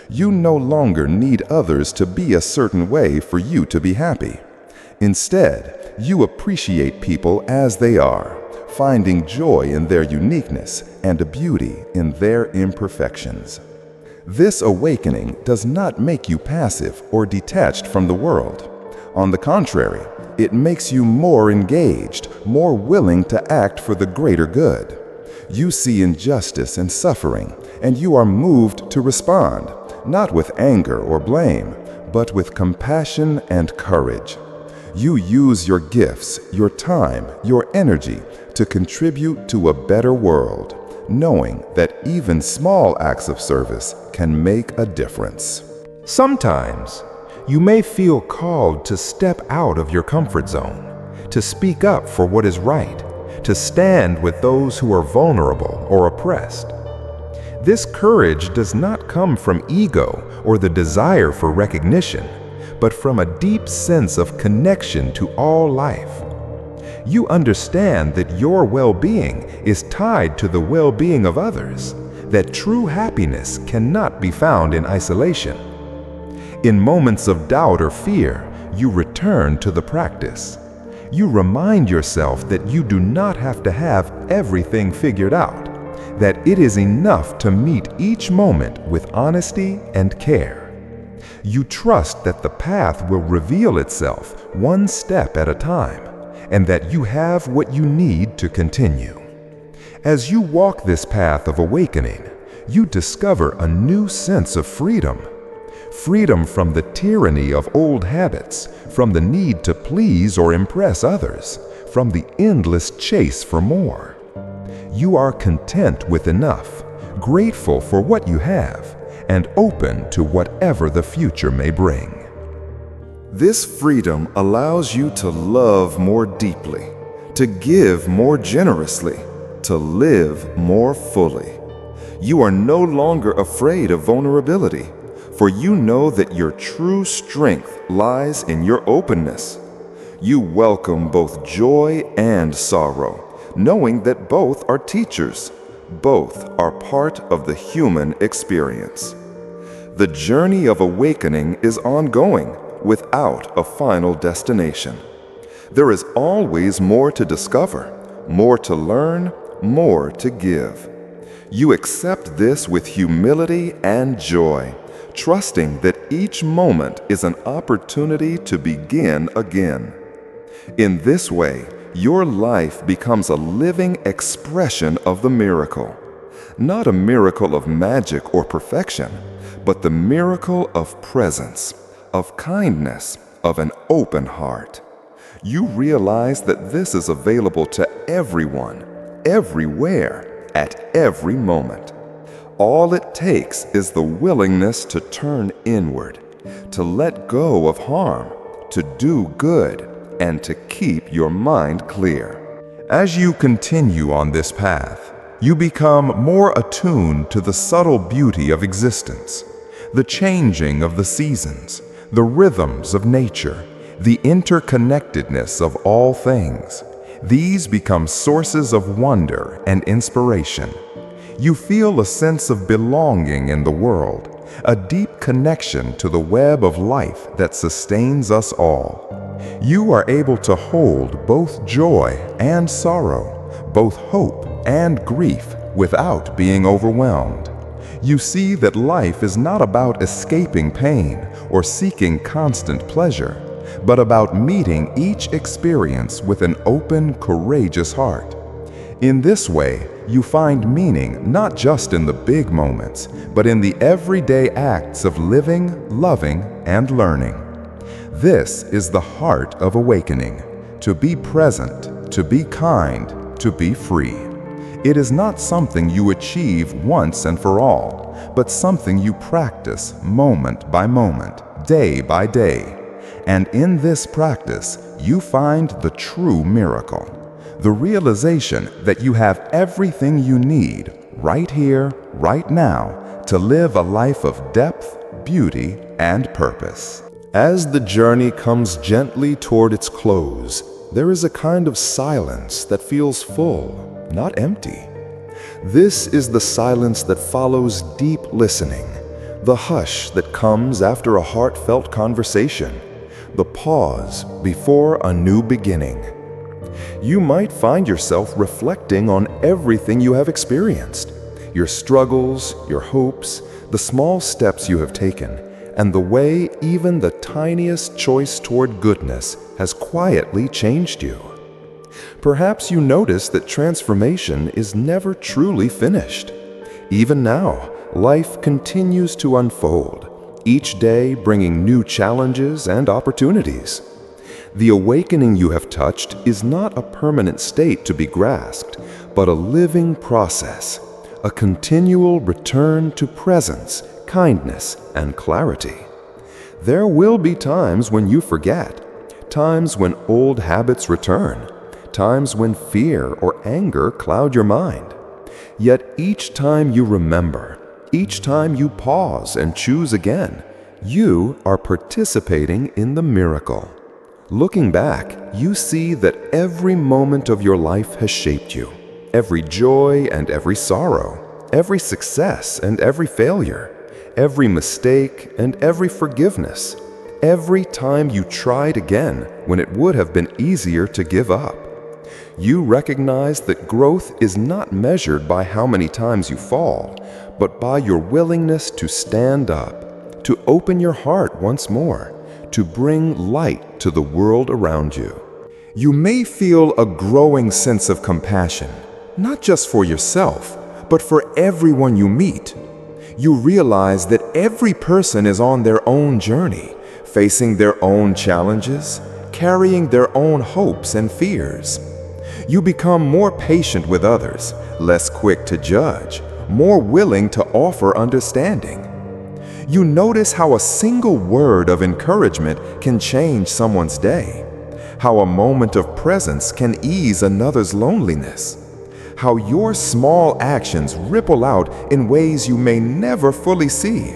You no longer need others to be a certain way for you to be happy. Instead, you appreciate people as they are, finding joy in their uniqueness and a beauty in their imperfections. This awakening does not make you passive or detached from the world. On the contrary, it makes you more engaged, more willing to act for the greater good. You see injustice and suffering, and you are moved to respond, not with anger or blame, but with compassion and courage. You use your gifts, your time, your energy to contribute to a better world, knowing that even small acts of service can make a difference. Sometimes, you may feel called to step out of your comfort zone, to speak up for what is right, to stand with those who are vulnerable or oppressed. This courage does not come from ego or the desire for recognition, but from a deep sense of connection to all life. You understand that your well-being is tied to the well-being of others, that true happiness cannot be found in isolation. In moments of doubt or fear, you return to the practice. You remind yourself that you do not have to have everything figured out, that it is enough to meet each moment with honesty and care. You trust that the path will reveal itself one step at a time, and that you have what you need to continue. As you walk this path of awakening, you discover a new sense of freedom. freedom from the tyranny of old habits, from the need to please or impress others, from the endless chase for more. You are content with enough, grateful for what you have, and open to whatever the future may bring. This freedom allows you to love more deeply, to give more generously, to live more fully. You are no longer afraid of vulnerability, for you know that your true strength lies in your openness. You welcome both joy and sorrow, knowing that both are teachers, both are part of the human experience. The journey of awakening is ongoing, without a final destination. There is always more to discover, more to learn, more to give. You accept this with humility and joy, trusting that each moment is an opportunity to begin again. In this way, your life becomes a living expression of the miracle. Not a miracle of magic or perfection, but the miracle of presence, of kindness, of an open heart. You realize that this is available to everyone, everywhere, at every moment. All it takes is the willingness to turn inward, to let go of harm, to do good, and to keep your mind clear. As you continue on this path, you become more attuned to the subtle beauty of existence, the changing of the seasons, the rhythms of nature, the interconnectedness of all things. These become sources of wonder and inspiration. You feel a sense of belonging in the world, a deep connection to the web of life that sustains us all. You are able to hold both joy and sorrow, both hope and grief, without being overwhelmed. You see that life is not about escaping pain or seeking constant pleasure, but about meeting each experience with an open, courageous heart. In this way, you find meaning not just in the big moments, but in the everyday acts of living, loving, and learning. This is the heart of awakening: to be present, to be kind, to be free. It is not something you achieve once and for all, but something you practice moment by moment, day by day. And in this practice, you find the true miracle, the realization that you have everything you need right here, right now, to live a life of depth, beauty, and purpose. As the journey comes gently toward its close, there is a kind of silence that feels full, not empty. This is the silence that follows deep listening, the hush that comes after a heartfelt conversation, the pause before a new beginning. You might find yourself reflecting on everything you have experienced, your struggles, your hopes, the small steps you have taken, and the way even the tiniest choice toward goodness has quietly changed you. Perhaps you notice that transformation is never truly finished. Even now, life continues to unfold, each day bringing new challenges and opportunities. The awakening you have touched is not a permanent state to be grasped, but a living process, a continual return to presence, kindness, and clarity. There will be times when you forget, times when old habits return, times when fear or anger cloud your mind. Yet each time you remember, each time you pause and choose again, you are participating in the miracle. Looking back, you see that every moment of your life has shaped you. Every joy and every sorrow, every success and every failure, every mistake and every forgiveness, every time you tried again when it would have been easier to give up. You recognize that growth is not measured by how many times you fall, but by your willingness to stand up, to open your heart once more, to bring light to the world around you. You may feel a growing sense of compassion, not just for yourself, but for everyone you meet. You realize that every person is on their own journey, facing their own challenges, carrying their own hopes and fears. You become more patient with others, less quick to judge, more willing to offer understanding. You notice how a single word of encouragement can change someone's day, how a moment of presence can ease another's loneliness, how your small actions ripple out in ways you may never fully see.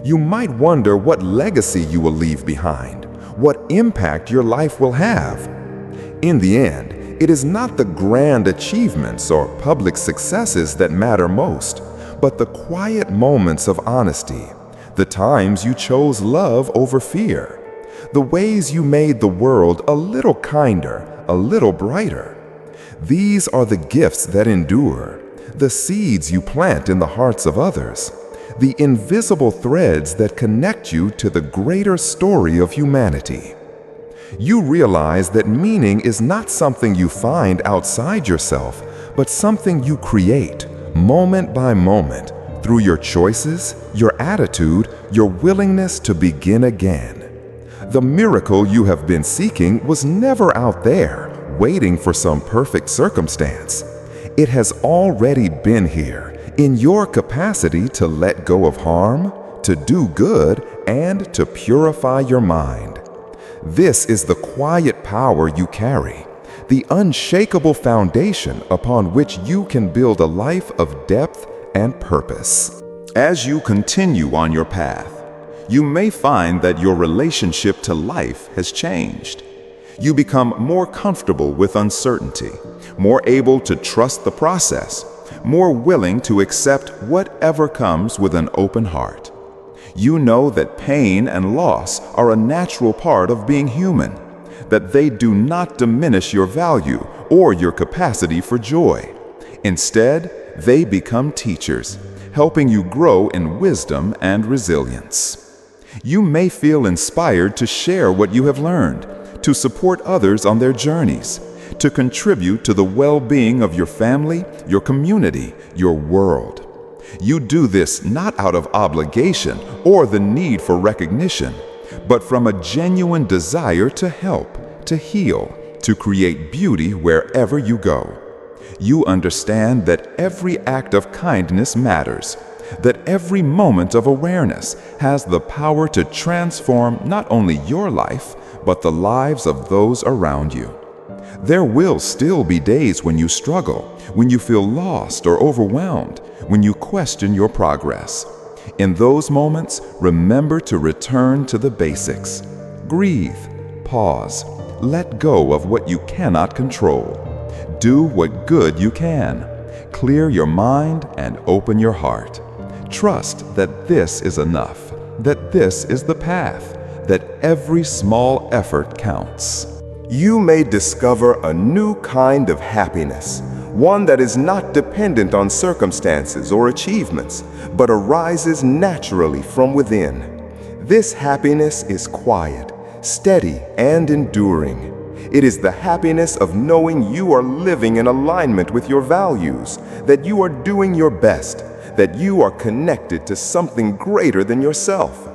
You might wonder what legacy you will leave behind, what impact your life will have. In the end, it is not the grand achievements or public successes that matter most, but the quiet moments of honesty, the times you chose love over fear, the ways you made the world a little kinder, a little brighter. These are the gifts that endure, the seeds you plant in the hearts of others, the invisible threads that connect you to the greater story of humanity. You realize that meaning is not something you find outside yourself, but something you create, moment by moment, through your choices, your attitude, your willingness to begin again. The miracle you have been seeking was never out there, waiting for some perfect circumstance. It has already been here, in your capacity to let go of harm, to do good, and to purify your mind. This is the quiet power you carry, the unshakable foundation upon which you can build a life of depth and purpose. As you continue on your path, you may find that your relationship to life has changed. You become more comfortable with uncertainty, more able to trust the process, more willing to accept whatever comes with an open heart. You know that pain and loss are a natural part of being human, that they do not diminish your value or your capacity for joy. Instead, they become teachers, helping you grow in wisdom and resilience. You may feel inspired to share what you have learned, to support others on their journeys, to contribute to the well-being of your family, your community, your world. You do this not out of obligation or the need for recognition, but from a genuine desire to help, to heal, to create beauty wherever you go. You understand that every act of kindness matters, that every moment of awareness has the power to transform not only your life, but the lives of those around you. There will still be days when you struggle, when you feel lost or overwhelmed, when you question your progress. In those moments, remember to return to the basics. Breathe, pause, let go of what you cannot control. Do what good you can. Clear your mind and open your heart. Trust that this is enough, that this is the path, that every small effort counts. You may discover a new kind of happiness, one that is not dependent on circumstances or achievements, but arises naturally from within. This happiness is quiet, steady, and enduring. It is the happiness of knowing you are living in alignment with your values, that you are doing your best, that you are connected to something greater than yourself.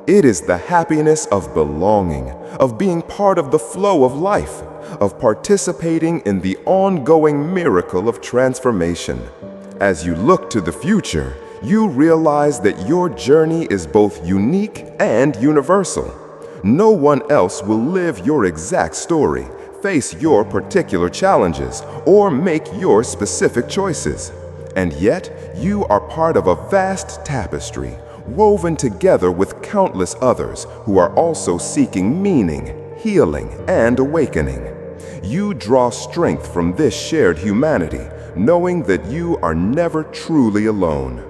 It is the happiness of belonging, of being part of the flow of life, of participating in the ongoing miracle of transformation. As you look to the future, you realize that your journey is both unique and universal. No one else will live your exact story, face your particular challenges, or make your specific choices. And yet, you are part of a vast tapestry, woven together with countless others who are also seeking meaning, healing, and awakening. You draw strength from this shared humanity, knowing that you are never truly alone.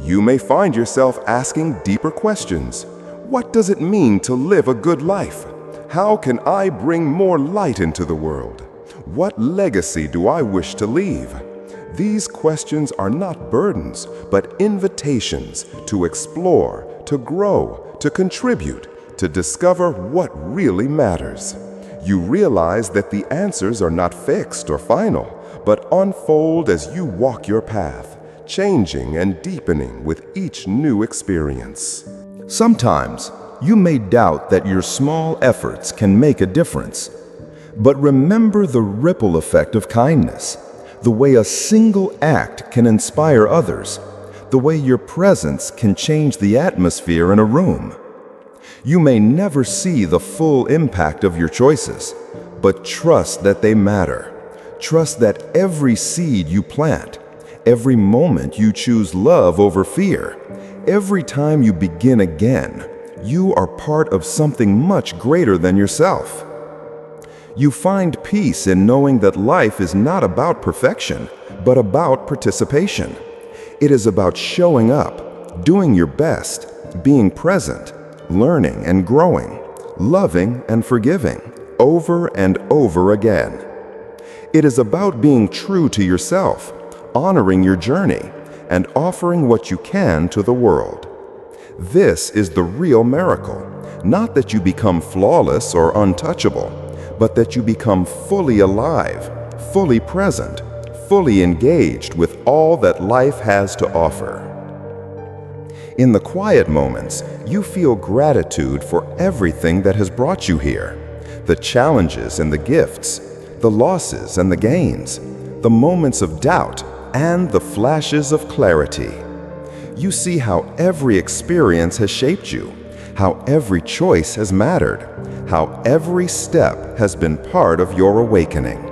You may find yourself asking deeper questions. What does it mean to live a good life? How can I bring more light into the world? What legacy do I wish to leave? These questions are not burdens, but invitations to explore, to grow, to contribute, to discover what really matters. You realize that the answers are not fixed or final, but unfold as you walk your path, changing and deepening with each new experience. Sometimes you may doubt that your small efforts can make a difference. But remember the ripple effect of kindness, the way a single act can inspire others, the way your presence can change the atmosphere in a room. You may never see the full impact of your choices, but trust that they matter. Trust that every seed you plant, every moment you choose love over fear, every time you begin again, you are part of something much greater than yourself. You find peace in knowing that life is not about perfection, but about participation. It is about showing up, doing your best, being present, learning and growing, loving and forgiving, over and over again. It is about being true to yourself, honoring your journey, and offering what you can to the world. This is the real miracle, not that you become flawless or untouchable, but that you become fully alive, fully present, fully engaged with all that life has to offer. In the quiet moments, you feel gratitude for everything that has brought you here, the challenges and the gifts, the losses and the gains, the moments of doubt and the flashes of clarity. You see how every experience has shaped you, how every choice has mattered, how every step has been part of your awakening.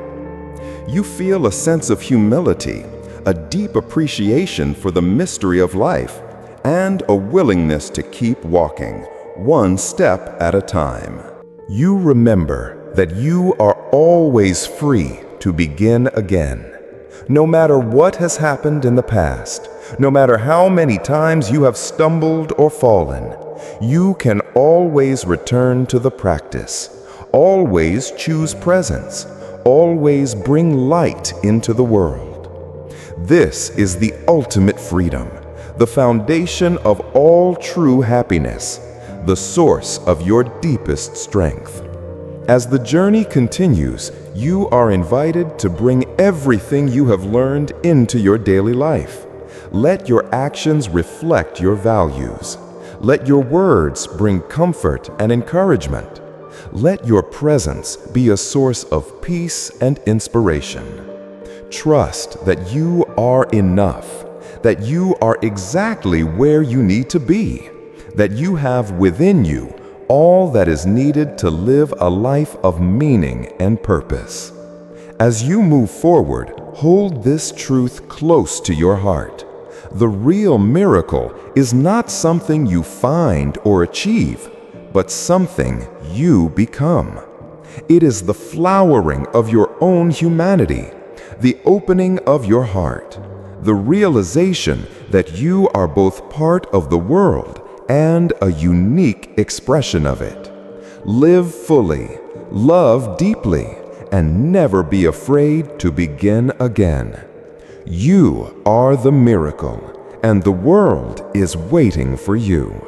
You feel a sense of humility, a deep appreciation for the mystery of life, and a willingness to keep walking, one step at a time. You remember that you are always free to begin again. No matter what has happened in the past, no matter how many times you have stumbled or fallen, you can always return to the practice, always choose presence, always bring light into the world. This is the ultimate freedom, the foundation of all true happiness, the source of your deepest strength. As the journey continues, you are invited to bring everything you have learned into your daily life. Let your actions reflect your values. Let your words bring comfort and encouragement. Let your presence be a source of peace and inspiration. Trust that you are enough, that you are exactly where you need to be, that you have within you all that is needed to live a life of meaning and purpose. As you move forward, hold this truth close to your heart. The real miracle is not something you find or achieve, but something you become. It is the flowering of your own humanity, the opening of your heart, the realization that you are both part of the world and a unique expression of it. Live fully, love deeply, and never be afraid to begin again. You are the miracle, and the world is waiting for you.